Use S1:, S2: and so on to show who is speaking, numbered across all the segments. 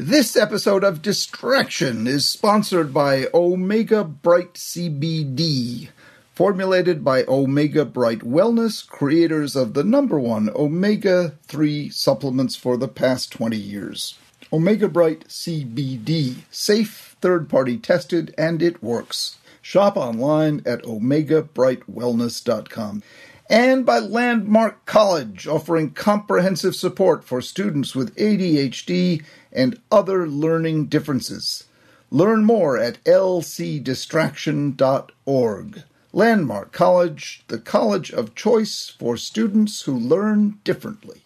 S1: This episode of Distraction is sponsored by Omega Bright CBD, formulated by Omega Bright Wellness, creators of the #1 omega-3 supplements for the past 20 years. Omega Bright CBD, safe, third-party tested, and it works. Shop online at omegabrightwellness.com. And by Landmark College, offering comprehensive support for students with ADHD and other learning differences. Learn more at lcdistraction.org. Landmark College, the college of choice for students who learn differently.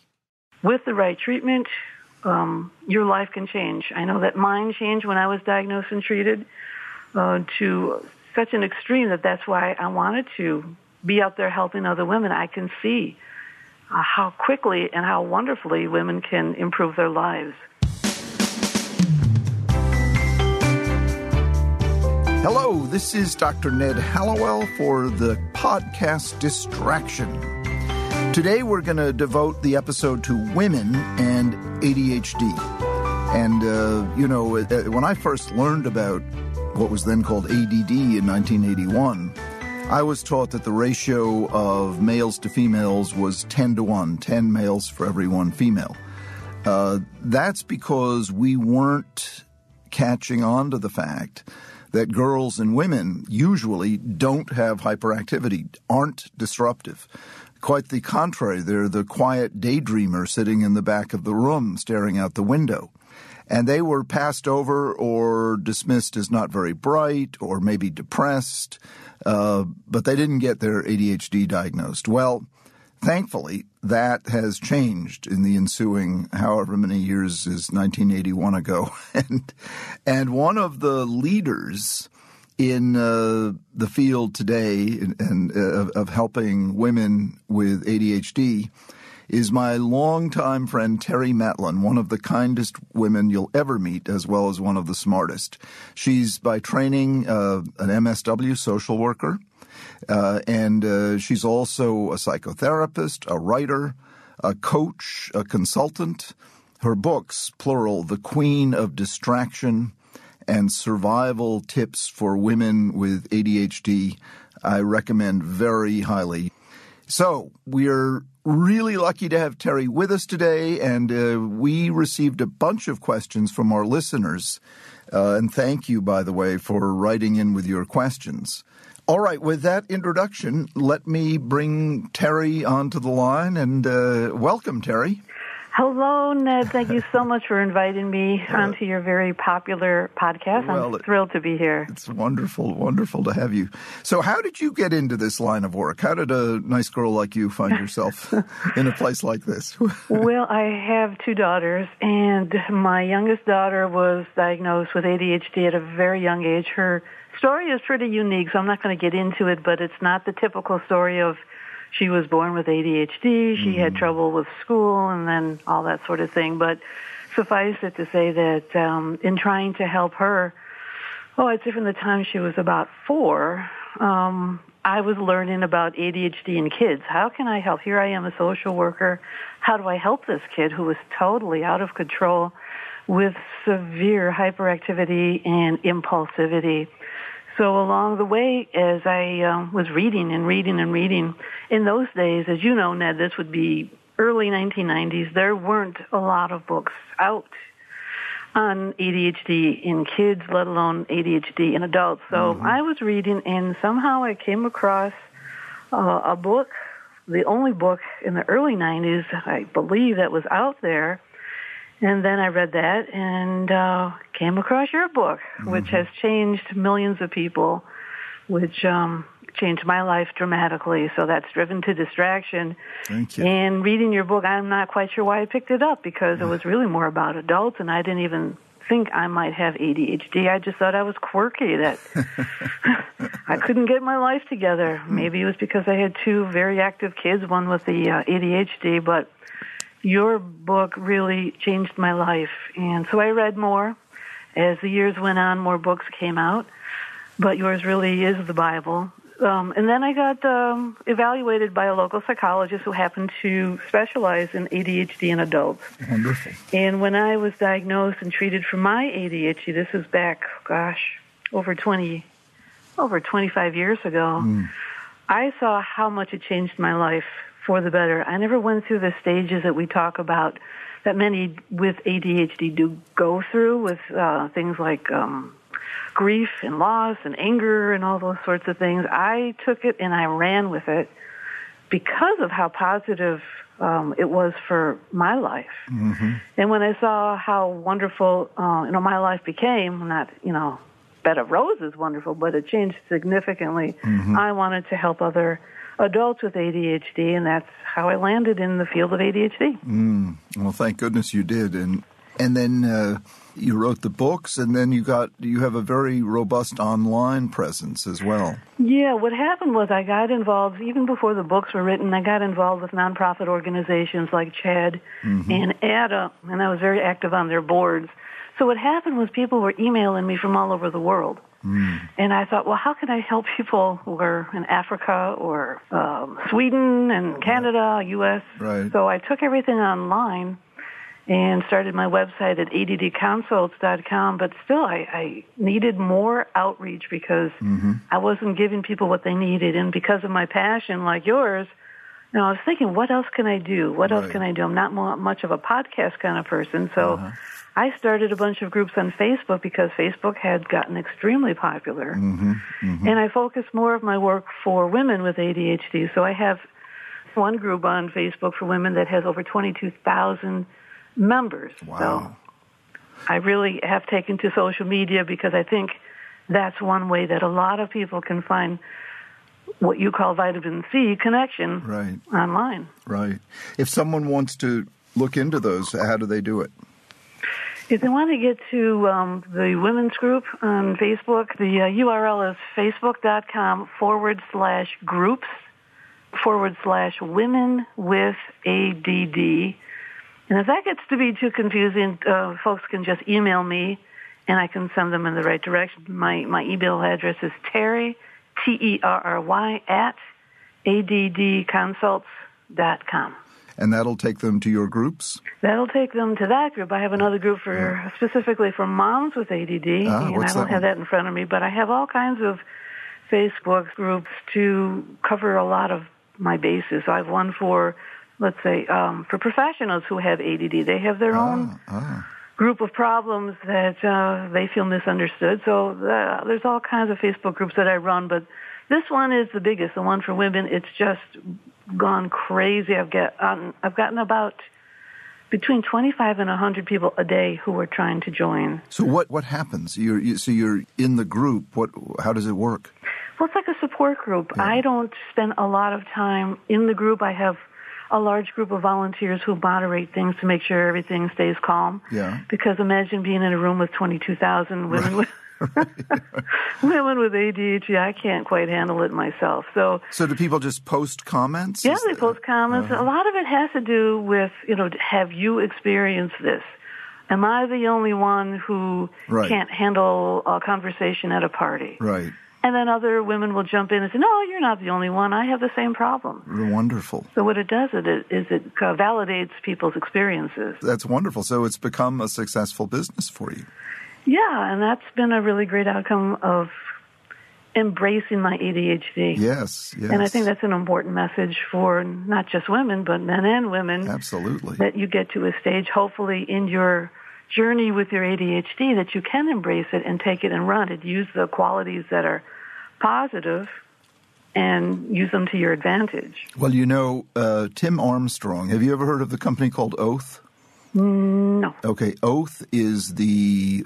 S2: With the right treatment, your life can change. I know that mine changed when I was diagnosed and treated to such an extreme that's why I wanted to be out there helping other women. I can see how quickly and how wonderfully women can improve their lives.
S1: Hello, this is Dr. Ned Hallowell for the podcast Distraction. Today we're going to devote the episode to women and ADHD. And, when I first learned about what was then called ADD in 1981, I was taught that the ratio of males to females was 10-1, 10 males for every 1 female. That's because we weren't catching on to the fact that girls and women usually don't have hyperactivity, aren't disruptive. Quite the contrary, they're the quiet daydreamer sitting in the back of the room staring out the window. And they were passed over or dismissed as not very bright or maybe depressed, but they didn't get their ADHD diagnosed. Well, thankfully, that has changed in the ensuing however many years is 1981 ago. And one of the leaders in the field today of helping women with ADHD is my longtime friend Terry Matlen, one of the kindest women you'll ever meet, as well as one of the smartest. She's by training an MSW social worker, and she's also a psychotherapist, a writer, a coach, a consultant. Her books, plural, The Queen of Distraction and Survival Tips for Women with ADHD, I recommend very highly. So we're really lucky to have Terry with us today, and we received a bunch of questions from our listeners. And thank you, by the way, for writing in with your questions. All right, with that introduction, let me bring Terry onto the line, and welcome, Terry.
S2: Hello, Ned. Thank you so much for inviting me onto your very popular podcast. I'm thrilled to be here.
S1: It's wonderful to have you. So how did you get into this line of work? How did a nice girl like you find yourself in a place like this?
S2: Well, I have 2 daughters, and my youngest daughter was diagnosed with ADHD at a very young age. Her story is pretty unique, so I'm not going to get into it, but it's not the typical story of she was born with ADHD, she had trouble with school, and then all that sort of thing. But suffice it to say that in trying to help her, I'd say from the time she was about 4, I was learning about ADHD in kids. How can I help? Here I am, a social worker. How do I help this kid who was totally out of control with severe hyperactivity and impulsivity? So along the way, as I was reading, in those days, as you know, Ned, this would be early 1990s, there weren't a lot of books out on ADHD in kids, let alone ADHD in adults. So I was reading, and somehow I came across a book, the only book in the early 90s, I believe, that was out there. And then I read that and came across your book, which has changed millions of people, which changed my life dramatically. So that's Driven to Distraction.
S1: Thank you.
S2: And reading your book, I'm not quite sure why I picked it up, because it was really more about adults, and I didn't even think I might have ADHD. I just thought I was quirky, that I couldn't get my life together. Maybe it was because I had 2 very active kids, one with the ADHD, but your book really changed my life. And so I read more. As the years went on, more books came out. But yours really is the Bible. And then I got evaluated by a local psychologist who happened to specialize in ADHD in adults.
S1: Wonderful.
S2: And when I was diagnosed and treated for my ADHD, this was back, over 25 years ago, I saw how much it changed my life for the better. I never went through the stages that we talk about that many with ADHD do go through with things like grief and loss and anger and all those sorts of things. I took it and I ran with it because of how positive it was for my life. Mm-hmm. And when I saw how wonderful my life became, not, bed of roses wonderful, but it changed significantly. Mm-hmm. I wanted to help other adults with ADHD, and that's how I landed in the field of ADHD.
S1: Well, thank goodness you did. And then you wrote the books, and then you have a very robust online presence as well.
S2: Yeah, what happened was I got involved, even before the books were written, I got involved with nonprofit organizations like CHAD and ADA, and I was very active on their boards. So what happened was people were emailing me from all over the world. And I thought, well, how can I help people who are in Africa or Sweden and Canada, U.S.?
S1: Right.
S2: So I took everything online and started my website at addconsults.com, but still I needed more outreach because I wasn't giving people what they needed. And because of my passion like yours, I was thinking, what else can I do? What else can I do? I'm not much of a podcast kind of person, so I started a bunch of groups on Facebook because Facebook had gotten extremely popular. And I focused more of my work for women with ADHD. So I have one group on Facebook for women that has over 22,000 members.
S1: Wow.
S2: So I really have taken to social media because I think that's one way that a lot of people can find what you call vitamin C connection online. Right.
S1: If someone wants to look into those, how do they do it?
S2: If they want to get to the women's group on Facebook, the URL is facebook.com/groups/women with ADD. And if that gets to be too confusing, folks can just email me, and I can send them in the right direction. My email address is Terry, Terry, @addconsults.com.
S1: And that'll take them to your groups?
S2: That'll take them to that group. I have another group specifically for moms with ADD, and I don't have that in front of me, but I have all kinds of Facebook groups to cover a lot of my bases. So I have one for, let's say, for professionals who have ADD. They have their own group of problems that they feel misunderstood. So there's all kinds of Facebook groups that I run, but this one is the biggest, the one for women. It's just gone crazy. I've gotten about between 25 and 100 people a day who are trying to join.
S1: So what happens? So you're in the group. How does it work?
S2: Well, it's like a support group. Yeah. I don't spend a lot of time in the group. I have a large group of volunteers who moderate things to make sure everything stays calm.
S1: Yeah.
S2: Because imagine being in a room with 22,000 women with women with ADHD. I can't quite handle it myself. So
S1: do people just post comments?
S2: Yeah, they post comments. A lot of it has to do with, have you experienced this? Am I the only one who can't handle a conversation at a party?
S1: Right.
S2: And then other women will jump in and say, no, you're not the only one. I have the same problem.
S1: Wonderful.
S2: So what it does is it validates people's experiences.
S1: That's wonderful. So it's become a successful business for you.
S2: Yeah, and that's been a really great outcome of embracing my ADHD.
S1: Yes.
S2: And I think that's an important message for not just women, but men and women.
S1: Absolutely.
S2: That you get to a stage, hopefully, in your journey with your ADHD, that you can embrace it and take it and run it. Use the qualities that are positive and use them to your advantage.
S1: Well, Tim Armstrong, have you ever heard of the company called Oath?
S2: No.
S1: Okay, Oath is the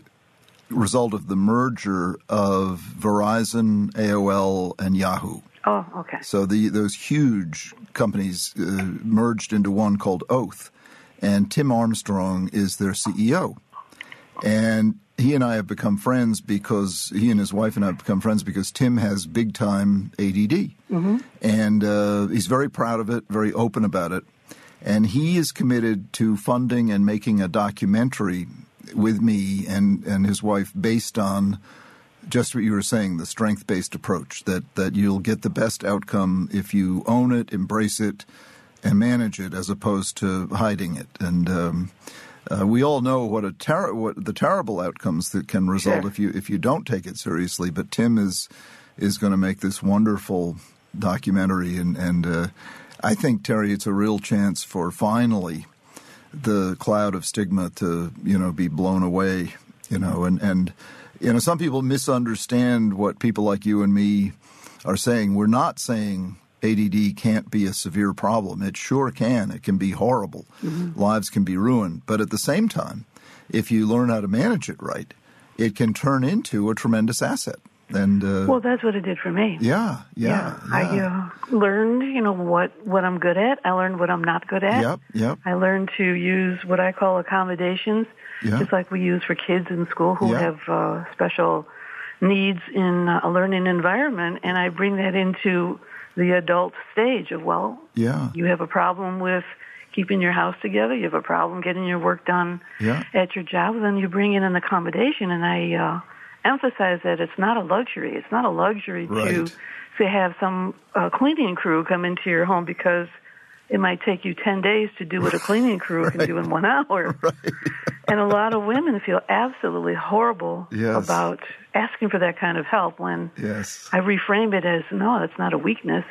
S1: result of the merger of Verizon, AOL, and Yahoo.
S2: Oh, okay.
S1: So those huge companies merged into one called Oath, and Tim Armstrong is their CEO. And he and I have become friends because he and his wife and I have become friends because Tim has big-time ADD. And he's very proud of it, very open about it. And he is committed to funding and making a documentary with me and his wife based on just what you were saying, the strength-based approach, that you'll get the best outcome if you own it, embrace it, and manage it, as opposed to hiding it. And we all know what the terrible outcomes that can result if you don't take it seriously. But Tim is going to make this wonderful documentary, and I think, Terry, it's a real chance for finally the cloud of stigma to be blown away. And some people misunderstand what people like you and me are saying. We're not saying ADD can't be a severe problem. It sure can. It can be horrible. Mm-hmm. Lives can be ruined. But at the same time, if you learn how to manage it right, it can turn into a tremendous asset. And
S2: well, that's what it did for me.
S1: Yeah.
S2: I learned, what I'm good at. I learned what I'm not good at.
S1: Yep.
S2: I learned to use what I call accommodations, just like we use for kids in school who have special needs in a learning environment, and I bring that into the adult stage of, you have a problem with keeping your house together, you have a problem getting your work done at your job, then you bring in an accommodation, and I emphasize that it's not a luxury. It's not a luxury to, say, have some cleaning crew come into your home, because it might take you 10 days to do what a cleaning crew can do in 1 hour. And a lot of women feel absolutely horrible about asking for that kind of help, when I reframe it as, no, it's not a weakness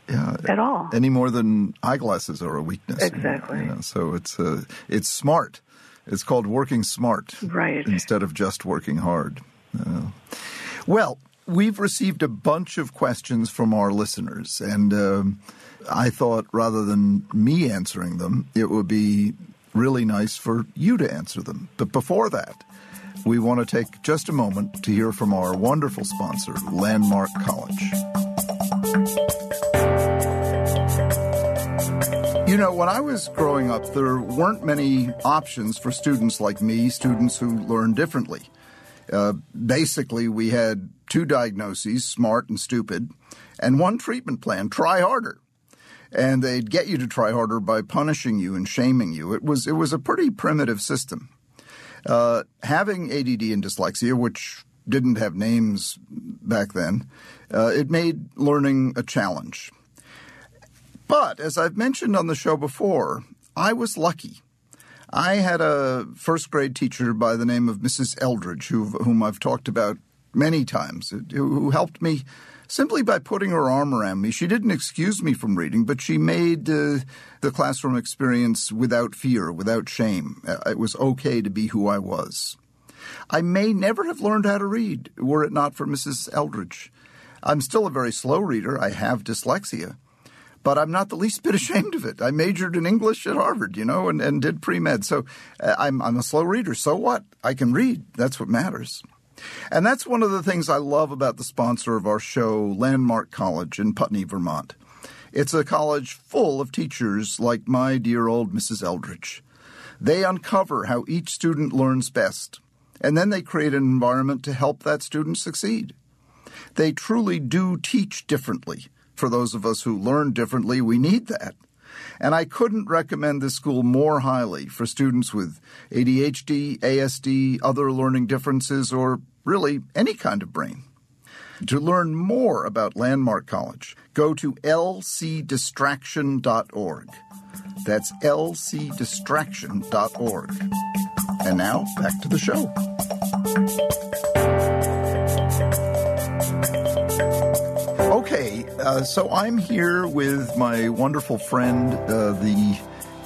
S2: at all.
S1: Any more than eyeglasses are a weakness.
S2: Exactly.
S1: So it's smart. It's called working smart instead of just working hard. Well, we've received a bunch of questions from our listeners, and I thought rather than me answering them, it would be really nice for you to answer them. But before that, we want to take just a moment to hear from our wonderful sponsor, Landmark College. When I was growing up, there weren't many options for students like me, students who learn differently. Basically, we had 2 diagnoses, smart and stupid, and 1 treatment plan, try harder. And they'd get you to try harder by punishing you and shaming you. It was a pretty primitive system. Having ADD and dyslexia, which didn't have names back then, it made learning a challenge. But as I've mentioned on the show before, I was lucky. I had a first-grade teacher by the name of Mrs. Eldridge, whom I've talked about many times, who helped me simply by putting her arm around me. She didn't excuse me from reading, but she made the classroom experience without fear, without shame. It was okay to be who I was. I may never have learned how to read were it not for Mrs. Eldridge. I'm still a very slow reader. I have dyslexia. But I'm not the least bit ashamed of it. I majored in English at Harvard, and did pre-med. So I'm a slow reader. So what? I can read. That's what matters. And that's one of the things I love about the sponsor of our show, Landmark College in Putney, Vermont. It's a college full of teachers like my dear old Mrs. Eldridge. They uncover how each student learns best, and then they create an environment to help that student succeed. They truly do teach differently. For those of us who learn differently, we need that. And I couldn't recommend this school more highly for students with ADHD, ASD, other learning differences, or really any kind of brain. To learn more about Landmark College, go to lcdistraction.org. That's lcdistraction.org. And now, back to the show. Okay, so I'm here with my wonderful friend, the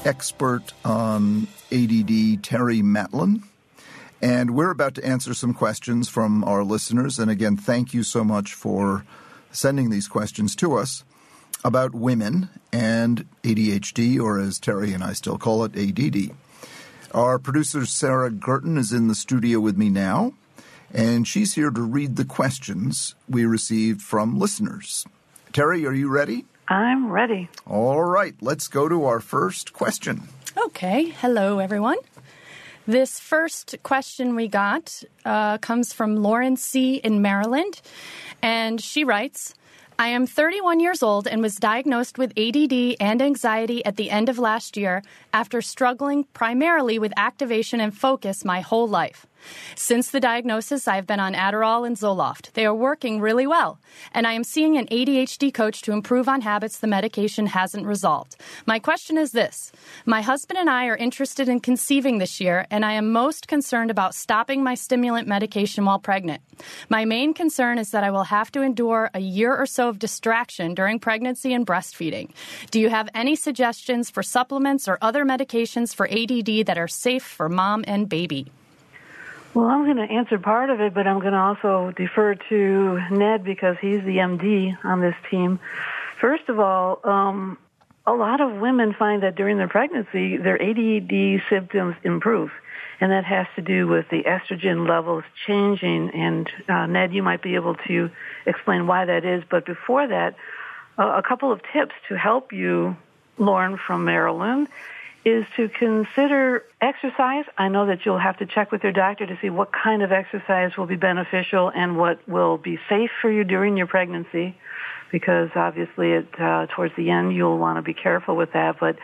S1: expert on ADD, Terry Matlen, and we're about to answer some questions from our listeners. And again, thank you so much for sending these questions to us about women and ADHD, or as Terry and I still call it, ADD. Our producer, Sarah Gerton, is in the studio with me now, and she's here to read the questions we received from listeners. Terry, are you ready?
S3: I'm ready.
S1: All right, let's go to our first question.
S3: Okay. Hello, everyone. This first question we got comes from Lauren C. in Maryland, and she writes, I am 31 years old and was diagnosed with ADD and anxiety at the end of last year after struggling primarily with activation and focus my whole life. Since the diagnosis, I've been on Adderall and Zoloft. They are working really well. And I am seeing an ADHD coach to improve on habits the medication hasn't resolved. My question is this. My husband and I are interested in conceiving this year, and I am most concerned about stopping my stimulant medication while pregnant. My main concern is that I will have to endure a year or so of distraction during pregnancy and breastfeeding. Do you have any suggestions for supplements or other medications for ADD that are safe for mom and baby?
S2: Well, I'm going to answer part of it, but I'm going to also defer to Ned because he's the MD on this team. First of all, a lot of women find that during their pregnancy, their ADD symptoms improve, and that has to do with the estrogen levels changing. And Ned, you might be able to explain why that is. But before that, a couple of tips to help you, Lauren from Maryland, is to consider exercise. I know that you'll have to check with your doctor to see what kind of exercise will be beneficial and what will be safe for you during your pregnancy, because obviously towards the end you'll want to be careful with that. But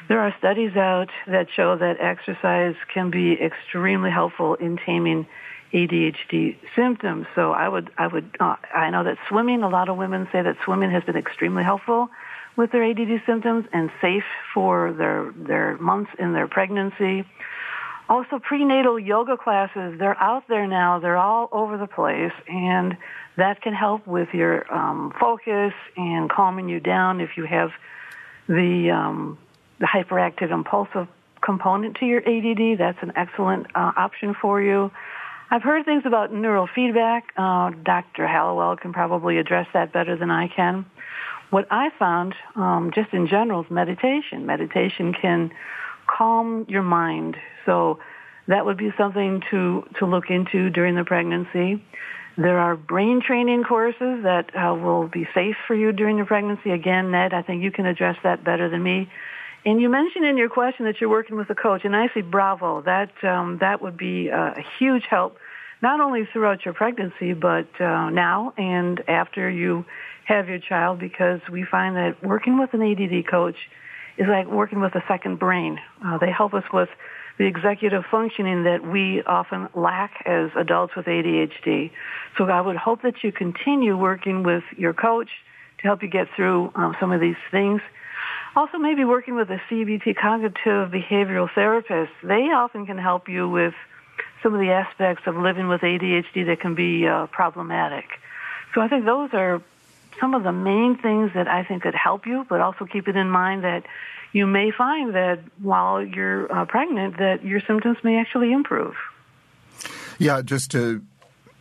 S2: there are studies out that show that exercise can be extremely helpful in taming ADHD symptoms. So I know that swimming, a lot of women say that swimming has been extremely helpful with their ADD symptoms and safe for their months in their pregnancy. Also, prenatal yoga classes, they're out there now. They're all over the place, and that can help with your focus and calming you down if you have the hyperactive impulsive component to your ADD. That's an excellent option for you. I've heard things about neurofeedback. Dr. Hallowell can probably address that better than I can. What I found, just in general, is meditation. Meditation can calm your mind. So that would be something to look into during the pregnancy. There are brain training courses that will be safe for you during your pregnancy. Again, Ned, I think you can address that better than me. And you mentioned in your question that you're working with a coach, and I say bravo. That would be a huge help, not only throughout your pregnancy, but now and after you have your child, because we find that working with an ADD coach is like working with a second brain. They help us with the executive functioning that we often lack as adults with ADHD. So I would hope that you continue working with your coach to help you get through some of these things. Also, maybe working with a CBT, cognitive behavioral therapist. They often can help you with some of the aspects of living with ADHD that can be problematic. So I think those are some of the main things that I think could help you, but also keep it in mind that you may find that while you're pregnant that your symptoms may actually improve.
S1: Yeah, just to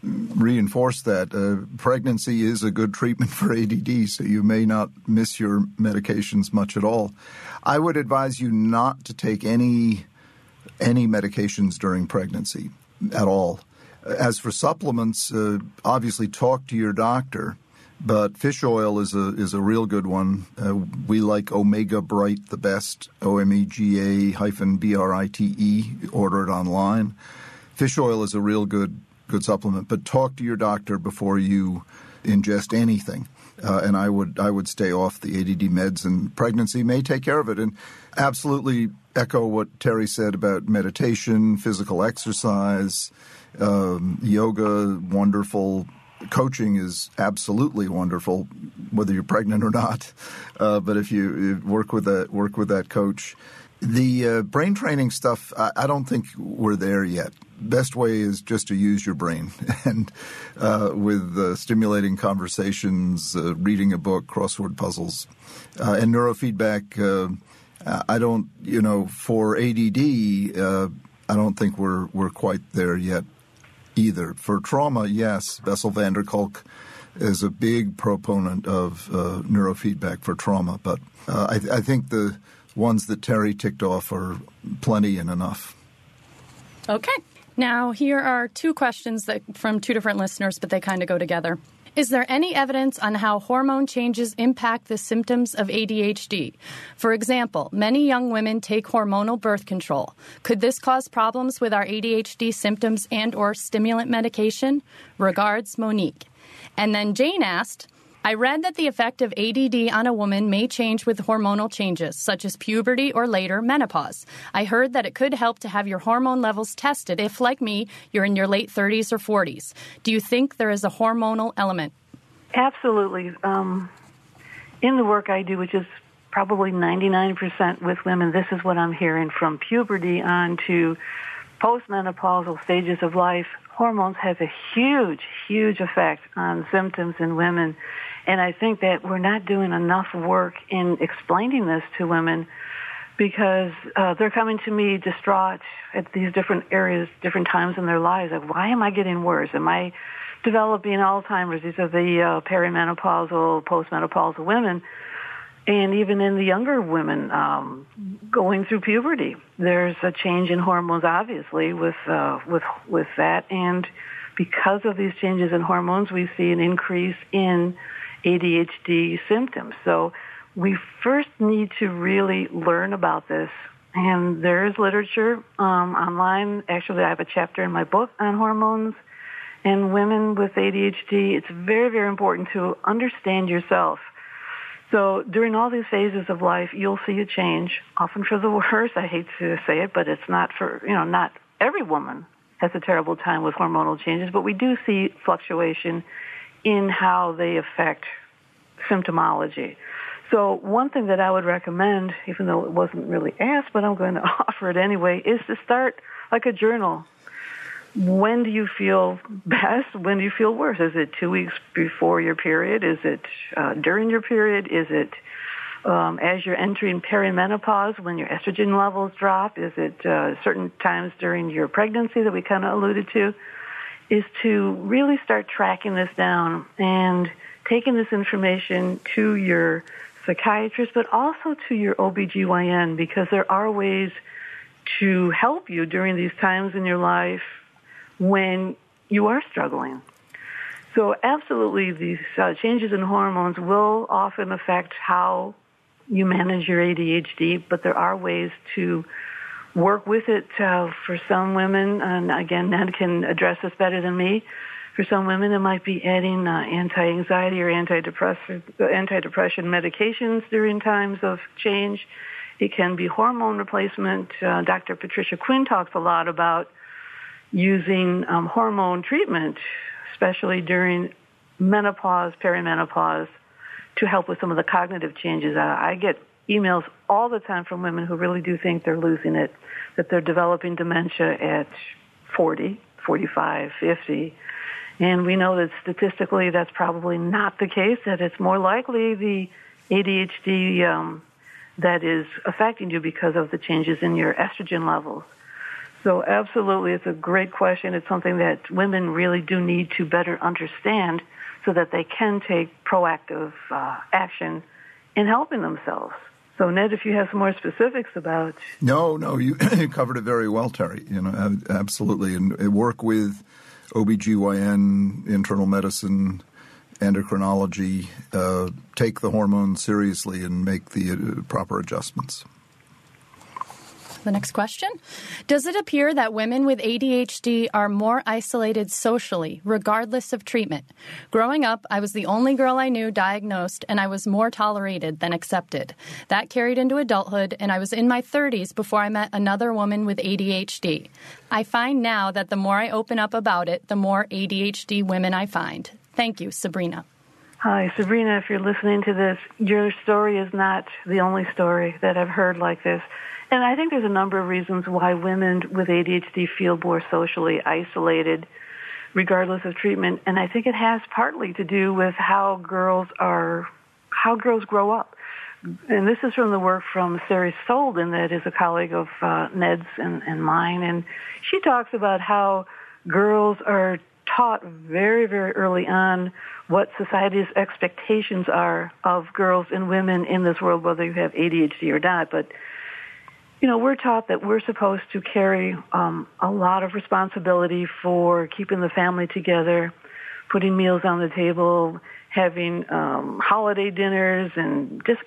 S1: reinforce that, pregnancy is a good treatment for ADD, so you may not miss your medications much at all. I would advise you not to take any medications during pregnancy at all. As for supplements, obviously talk to your doctor. But fish oil is a real good one. We like Omega Bright the best, OMEGA-BRITE. Order it online. Fish oil is a real good supplement. But talk to your doctor before you ingest anything. And I would stay off the ADD meds, and pregnancy may take care of it. And absolutely echo what Terry said about meditation, physical exercise, yoga, wonderful. Coaching is absolutely wonderful, whether you're pregnant or not. But if you work with that coach, the brain training stuff, I don't think we're there yet. Best way is just to use your brain, and with stimulating conversations, reading a book, crossword puzzles, and neurofeedback. I don't, for ADD, I don't think we're quite there yet. Either. For trauma, yes, Bessel van der Kolk is a big proponent of neurofeedback for trauma, but I think the ones that Terry ticked off are plenty and enough.
S3: Okay. Now, here are two questions from two different listeners, but they kind of go together. Is there any evidence on how hormone changes impact the symptoms of ADHD? For example, many young women take hormonal birth control. Could this cause problems with our ADHD symptoms and or stimulant medication? Regards, Monique. And then Jane asked, I read that the effect of ADD on a woman may change with hormonal changes, such as puberty or later menopause. I heard that it could help to have your hormone levels tested if, like me, you're in your late 30s or 40s. Do you think there is a hormonal element?
S2: Absolutely. In the work I do, which is probably 99% with women, this is what I'm hearing from puberty on to postmenopausal stages of life. Hormones have a huge, huge effect on symptoms in women. And I think that we're not doing enough work in explaining this to women because they're coming to me distraught at these different areas, different times in their lives. Like, why am I getting worse? Am I developing Alzheimer's? These are the perimenopausal, postmenopausal women. And even in the younger women going through puberty, there's a change in hormones, obviously, with that. And because of these changes in hormones, we see an increase in ADHD symptoms. So we first need to really learn about this. And there is literature online. Actually, I have a chapter in my book on hormones and women with ADHD. It's very, very important to understand yourself. So during all these phases of life, you'll see a change, often for the worse. I hate to say it, but it's not not every woman has a terrible time with hormonal changes, but we do see fluctuation in how they affect symptomology. So one thing that I would recommend, even though it wasn't really asked, but I'm going to offer it anyway, is to start like a journal. When do you feel best? When do you feel worse? Is it 2 weeks before your period? Is it during your period? Is it as you're entering perimenopause when your estrogen levels drop? Is it certain times during your pregnancy that we kind of alluded to? Is to really start tracking this down and taking this information to your psychiatrist, but also to your OBGYN, because there are ways to help you during these times in your life when you are struggling. So absolutely, these changes in hormones will often affect how you manage your ADHD, but there are ways to work with it for some women. And again, Ned can address this better than me. For some women, it might be adding anti-anxiety or antidepressant medications during times of change. It can be hormone replacement. Dr. Patricia Quinn talks a lot about using hormone treatment, especially during menopause, perimenopause, to help with some of the cognitive changes. I get emails all the time from women who really do think they're losing it, that they're developing dementia at 40, 45, 50. And we know that statistically that's probably not the case, that it's more likely the ADHD that is affecting you because of the changes in your estrogen levels. So absolutely, it's a great question. It's something that women really do need to better understand so that they can take proactive action in helping themselves. So, Ned, if you have some more specifics about...
S1: No, you covered it very well, Terry. Absolutely. And work with OBGYN, internal medicine, endocrinology, take the hormones seriously and make the proper adjustments.
S3: The next question. Does it appear that women with ADHD are more isolated socially, regardless of treatment? Growing up, I was the only girl I knew diagnosed, and I was more tolerated than accepted. That carried into adulthood, and I was in my 30s before I met another woman with ADHD. I find now that the more I open up about it, the more ADHD women I find. Thank you, Sabrina.
S2: Hi, Sabrina, if you're listening to this, your story is not the only story that I've heard like this. And I think there's a number of reasons why women with ADHD feel more socially isolated, regardless of treatment. And I think it has partly to do with how girls grow up. And this is from the work from Sarah Solden, that is a colleague of Ned's and mine. And she talks about how girls are taught very, very early on what society's expectations are of girls and women in this world, whether you have ADHD or not. But we're taught that we're supposed to carry a lot of responsibility for keeping the family together, putting meals on the table, having holiday dinners, and just,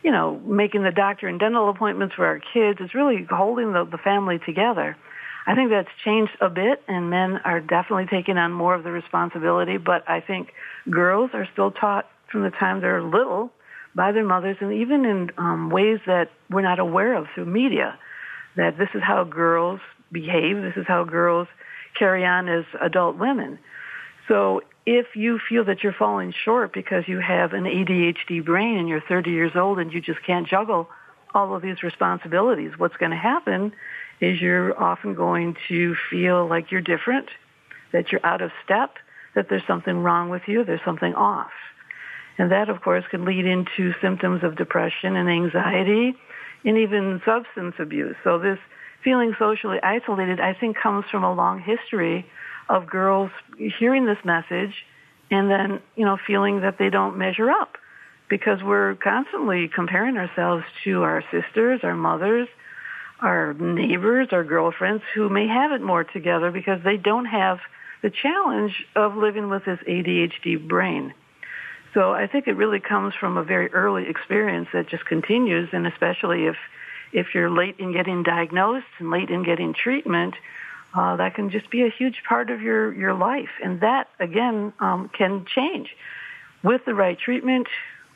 S2: making the doctor and dental appointments for our kids. It's really holding the family together. I think that's changed a bit, and men are definitely taking on more of the responsibility, but I think girls are still taught from the time they're little by their mothers, and even in ways that we're not aware of through media, that this is how girls behave, this is how girls carry on as adult women. So if you feel that you're falling short because you have an ADHD brain and you're 30 years old and you just can't juggle all of these responsibilities, what's going to happen is you're often going to feel like you're different, that you're out of step, that there's something wrong with you, there's something off. And that, of course, can lead into symptoms of depression and anxiety and even substance abuse. So this feeling socially isolated, I think, comes from a long history of girls hearing this message and then, feeling that they don't measure up because we're constantly comparing ourselves to our sisters, our mothers, our neighbors, our girlfriends who may have it more together because they don't have the challenge of living with this ADHD brain. So I think it really comes from a very early experience that just continues, and especially if you're late in getting diagnosed and late in getting treatment, that can just be a huge part of your life. And that, again, can change. With the right treatment,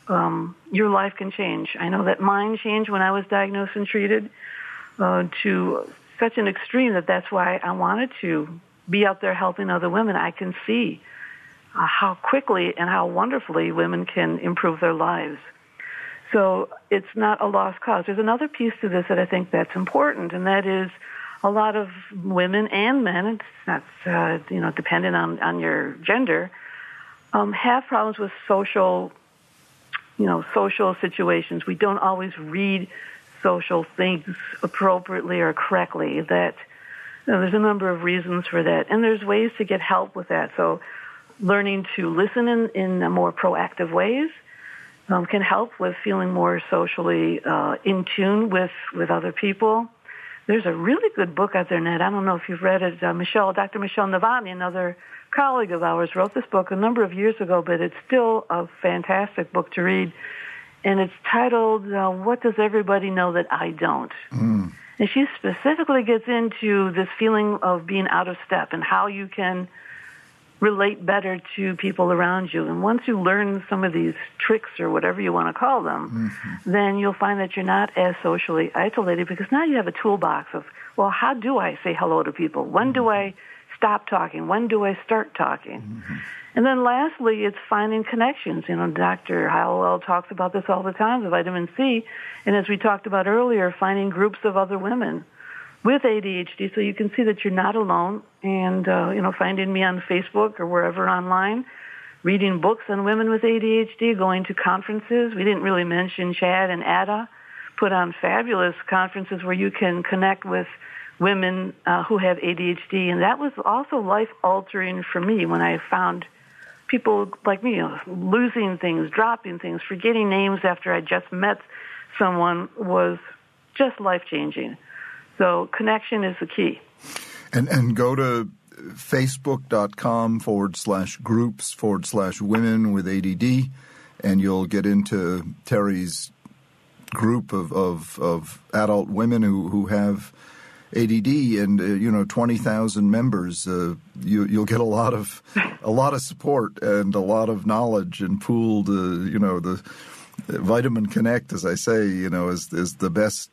S2: your life can change. I know that mine changed when I was diagnosed and treated to such an extreme that that's why I wanted to be out there helping other women. I can see how quickly and how wonderfully women can improve their lives. So it's not a lost cause. There's another piece to this that I think that's important, and that is a lot of women and men, it's not, dependent on your gender, have problems with social situations. We don't always read social things appropriately or correctly. That there's a number of reasons for that, and there's ways to get help with that. So learning to listen in more proactive ways can help with feeling more socially in tune with other people. There's a really good book out there, Ned. I don't know if you've read it. Dr. Michele Novotni, another colleague of ours, wrote this book a number of years ago, but it's still a fantastic book to read. And it's titled, What Does Everybody Know That I Don't? Mm. And she specifically gets into this feeling of being out of step and how you can relate better to people around you. And once you learn some of these tricks or whatever you want to call them, then you'll find that you're not as socially isolated because now you have a toolbox of, well, how do I say hello to people? When do I stop talking? When do I start talking? Mm-hmm. And then lastly, it's finding connections. Dr. Hallowell talks about this all the time, the vitamin C. And as we talked about earlier, finding groups of other women with ADHD so you can see that you're not alone. And, finding me on Facebook or wherever online, reading books on women with ADHD, going to conferences. We didn't really mention Chad and Ada put on fabulous conferences where you can connect with women who have ADHD. And that was also life-altering for me when I found people like me losing things, dropping things, forgetting names after I just met someone was just life-changing. So connection is the key.
S1: And go to facebook.com/groups/women with ADD, and you'll get into Terry's group of adult women who have ADD, and 20,000 members. You'll get a lot of support and a lot of knowledge and pooled. The Vitamin Connect, as I say, is the best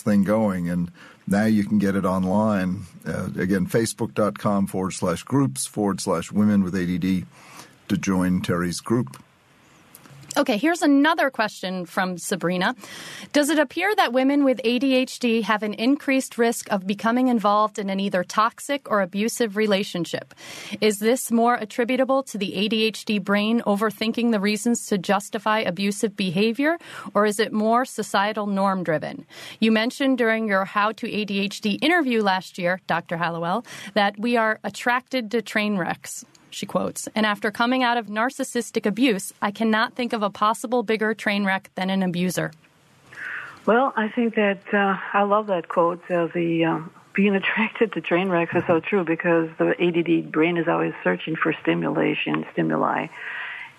S1: thing going, and now you can get it online. Again, facebook.com/groups/women with ADD to join Terry's group.
S3: Okay, here's another question from Sabrina. Does it appear that women with ADHD have an increased risk of becoming involved in an either toxic or abusive relationship? Is this more attributable to the ADHD brain overthinking the reasons to justify abusive behavior, or is it more societal norm-driven? You mentioned during your How to ADHD interview last year, Dr. Hallowell, that we are attracted to train wrecks. She quotes, and after coming out of narcissistic abuse, I cannot think of a possible bigger train wreck than an abuser.
S2: Well, I think that I love that quote. Being attracted to train wrecks is so true because the ADD brain is always searching for stimuli.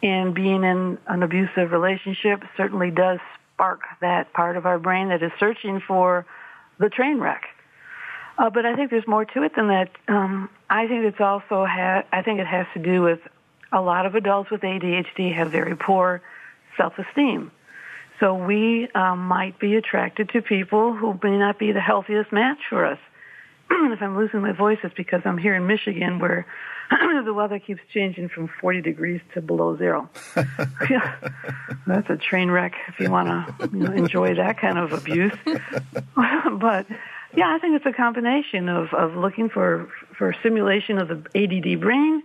S2: And being in an abusive relationship certainly does spark that part of our brain that is searching for the train wreck. But I think there's more to it than that. I think it's also I think it has to do with a lot of adults with ADHD have very poor self-esteem. So we might be attracted to people who may not be the healthiest match for us. If I'm losing my voice, it's because I'm here in Michigan where the weather keeps changing from 40 degrees to below zero. Yeah, that's a train wreck if you want to enjoy that kind of abuse. But, yeah, I think it's a combination of looking for stimulation of the ADD brain,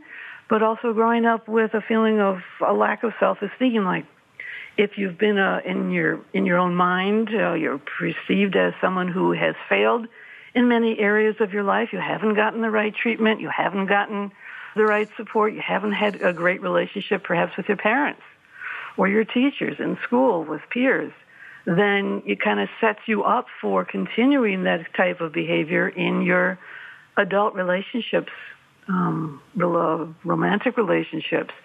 S2: but also growing up with a feeling of a lack of self-esteem. Like if you've been in your own mind, you're perceived as someone who has failed in many areas of your life. You haven't gotten the right treatment. You haven't gotten the right support. You haven't had a great relationship perhaps with your parents or your teachers in school with peers. Then it kind of sets you up for continuing that type of behavior in your adult relationships, romantic relationships.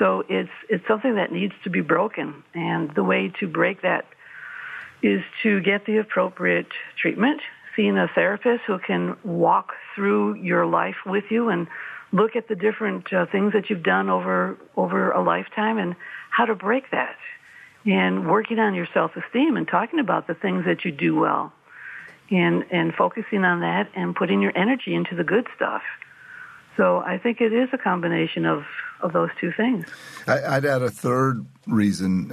S2: So it's something that needs to be broken. And the way to break that is to get the appropriate treatment, seeing a therapist who can walk through your life with you and look at the different things that you've done over a lifetime and how to break that, and working on your self-esteem and talking about the things that you do well and focusing on that and putting your energy into the good stuff. So I think it is a combination of those two things.
S1: I'd add a third reason.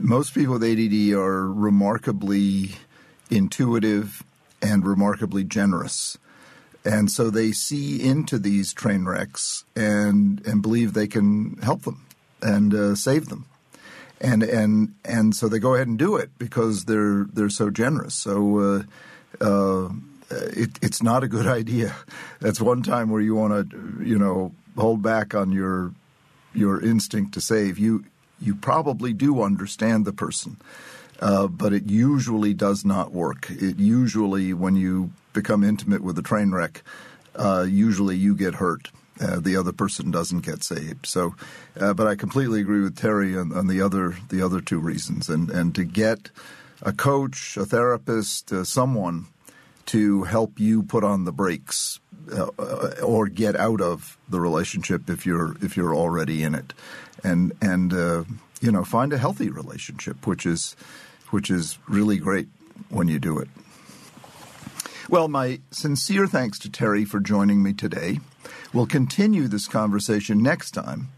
S1: Most people with ADD are remarkably intuitive and remarkably generous. And so they see into these train wrecks and believe they can help them and save them. And so they go ahead and do it because they're so generous. So it's not a good idea. That's one time where you want to, hold back on your instinct to save. You probably do understand the person. But it usually does not work. It usually, when you become intimate with a train wreck, usually you get hurt. The other person doesn't get saved. So, but I completely agree with Terry on the other two reasons. And to get a coach, a therapist, someone to help you put on the brakes or get out of the relationship if you're already in it, and find a healthy relationship, which is really great when you do it. Well, my sincere thanks to Terry for joining me today. We'll continue this conversation next time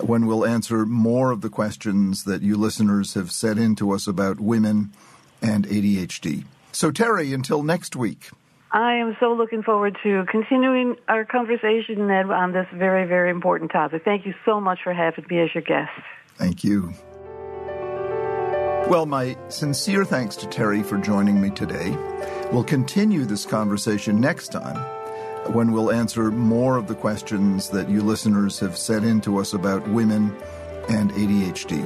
S1: when we'll answer more of the questions that you listeners have sent in to us about women and ADHD. So, Terry, until next week.
S2: I am so looking forward to continuing our conversation, Ned, on this very, very important topic. Thank you so much for having me as your guest.
S1: Thank you. Well, my sincere thanks to Terry for joining me today. We'll continue this conversation next time when we'll answer more of the questions that you listeners have sent in to us about women and ADHD.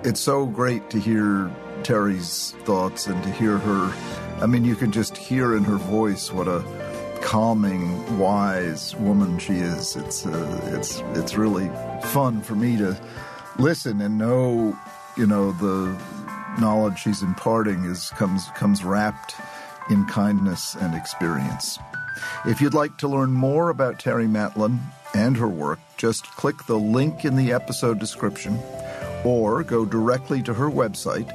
S1: It's so great to hear Terry's thoughts and to hear her. I mean, you can just hear in her voice what a calming, wise woman she is. It's really fun for me to listen and know, the knowledge she's imparting comes wrapped in kindness and experience. If you'd like to learn more about Terry Matlen and her work, just click the link in the episode description or go directly to her website,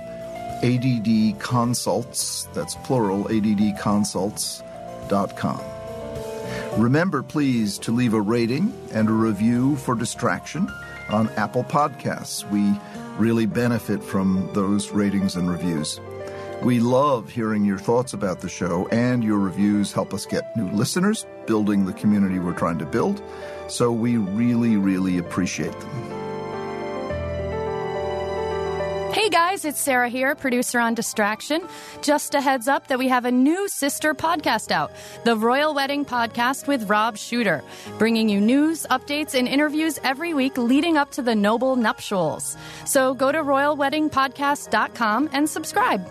S1: ADD Consults, that's plural, addconsults.com. Remember, please, to leave a rating and a review for Distraction on Apple Podcasts. We really benefit from those ratings and reviews. We love hearing your thoughts about the show, and your reviews help us get new listeners, building the community we're trying to build. So we really, really appreciate them.
S3: Hey guys, it's Sarah here, producer on Distraction. Just a heads up that we have a new sister podcast out, the Royal Wedding Podcast with Rob Shooter, bringing you news, updates, and interviews every week leading up to the noble nuptials. So go to royalweddingpodcast.com and subscribe.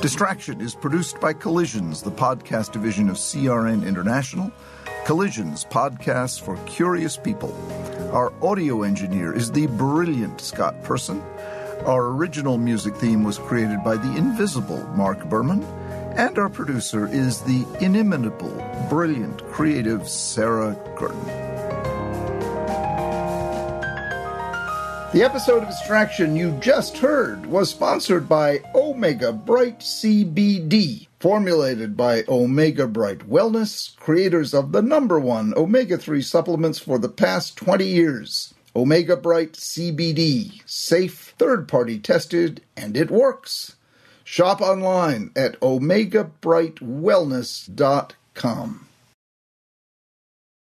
S1: Distraction is produced by Collisions, the podcast division of CRN International. Collisions, podcasts for curious people. Our audio engineer is the brilliant Scott Person. Our original music theme was created by the invisible Mark Berman. And our producer is the inimitable, brilliant, creative Sarah Gordon. The episode of Distraction you just heard was sponsored by Omega Bright CBD, formulated by Omega Bright Wellness, creators of the #1 omega-3 supplements for the past 20 years. Omega Bright CBD, safe, third-party tested, and it works. Shop online at omegabrightwellness.com.